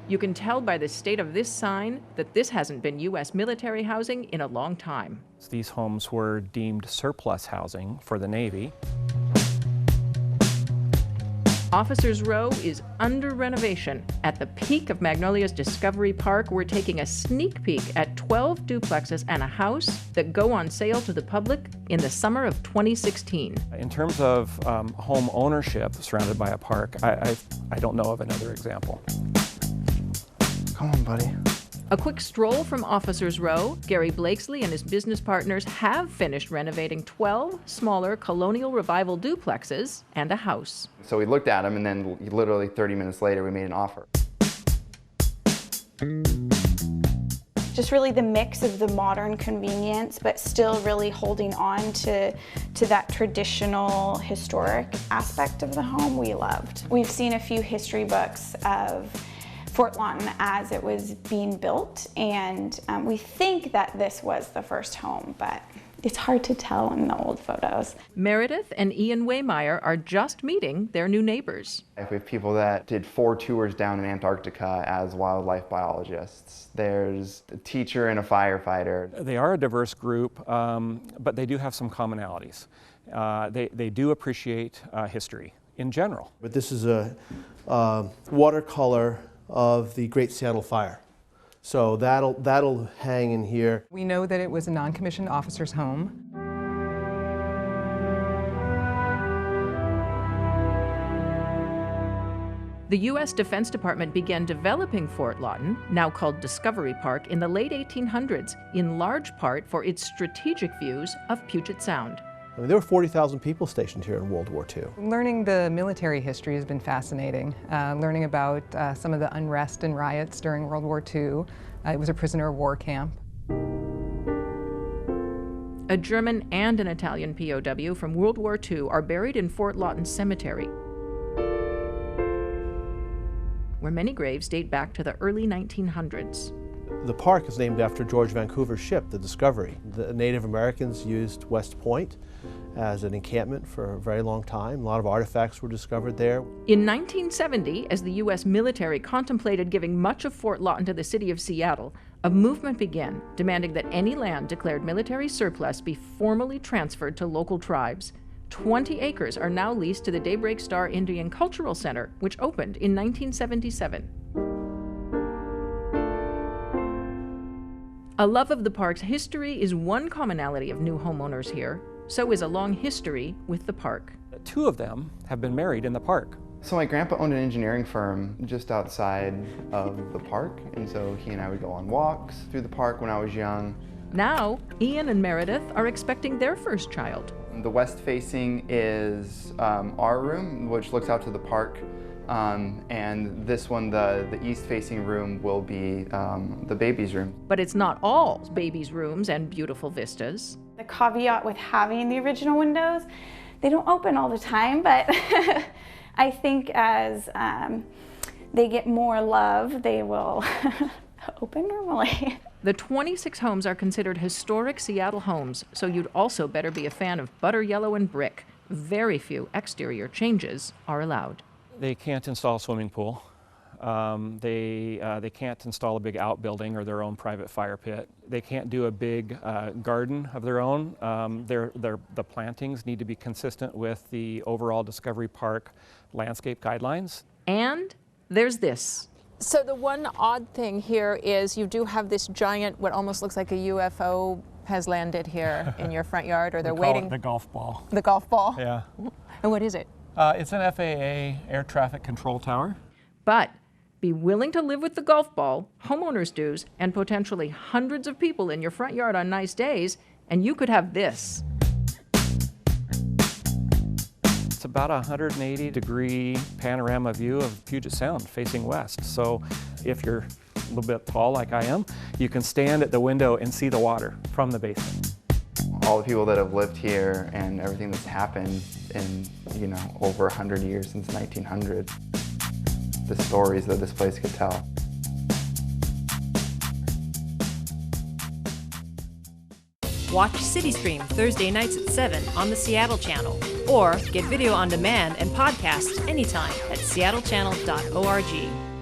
You can tell by the state of this sign that this hasn't been U.S. military housing in a long time. These homes were deemed surplus housing for the Navy. Officers Row is under renovation. At the peak of Magnolia's Discovery Park, we're taking a sneak peek at 12 duplexes and a house that go on sale to the public in the summer of 2016. In terms of home ownership surrounded by a park, I don't know of another example. Come on, buddy. A quick stroll from Officers Row, Gary BLAKESLEE and his business partners have finished renovating 12 smaller colonial revival duplexes and a house. So we looked at them, and then literally 30 minutes later, we made an offer. Just really the mix of the modern convenience, but still really holding on to that traditional historic aspect of the home we loved. We've seen a few history books of Fort Lawton as it was being built, and we think that this was the first home, but it's hard to tell in the old photos. Meredith and Ian WEHMEYER are just meeting their new neighbors. We have people that did 4 tours down in Antarctica as wildlife biologists. There's a teacher and a firefighter. They are a diverse group, but they do have some commonalities. They do appreciate history in general. But this is a watercolor of the Great Seattle Fire. So that'll hang in here. We know that it was a non-commissioned officer's home. The U.S. Defense Department began developing Fort Lawton, now called Discovery Park, in the late 1800s, in large part for its strategic views of Puget Sound. I mean, there were 40,000 people stationed here in World War II. Learning the military history has been fascinating. Learning about some of the unrest and riots during World War II. It was a prisoner of war camp. A German and an Italian POW from World War II are buried in Fort Lawton Cemetery, where many graves date back to the early 1900s. The park is named after George Vancouver's ship, the Discovery. The Native Americans used West Point as an encampment for a very long time. A lot of artifacts were discovered there. In 1970, as the U.S. military contemplated giving much of Fort Lawton to the city of Seattle, a movement began demanding that any land declared military surplus be formally transferred to local tribes. 20 acres are now leased to the Daybreak Star Indian Cultural Center, which opened in 1977. A love of the park's history is one commonality of new homeowners here. So is a long history with the park. 2 of them have been married in the park. So my grandpa owned an engineering firm just outside of the park, and so he and I would go on walks through the park when I was young. Now, Ian and Meredith are expecting their first child. The west facing is our room, which looks out to the park. And this one, the east-facing room, will be the baby's room. But it's not all babies' rooms and beautiful vistas. The caveat with having the original windows, they don't open all the time, but I think as they get more love, they will open normally. The 26 homes are considered historic Seattle homes, so you'd also better be a fan of butter yellow and brick. Very few exterior changes are allowed. They can't install a swimming pool. They can't install a big outbuilding or their own private fire pit. They can't do a big garden of their own. The plantings need to be consistent with the overall Discovery Park landscape guidelines. And there's this. So the one odd thing here is you do have this giant, what almost looks like a UFO has landed here in your front yard, or they're waiting. It the golf ball. The golf ball? Yeah. And what is it? It's an FAA air traffic control tower. But be willing to live with the golf ball, homeowners' dues, and potentially hundreds of people in your front yard on nice days, and you could have this. It's about a 180-degree panorama view of Puget Sound facing west. So if you're a little bit tall like I am, you can stand at the window and see the water from the basement. All the people that have lived here and everything that's happened in, over 100 years since 1900, the stories that this place could tell. Watch CityStream Thursday nights at 7 on the Seattle Channel, or get video on demand and podcasts anytime at seattlechannel.org.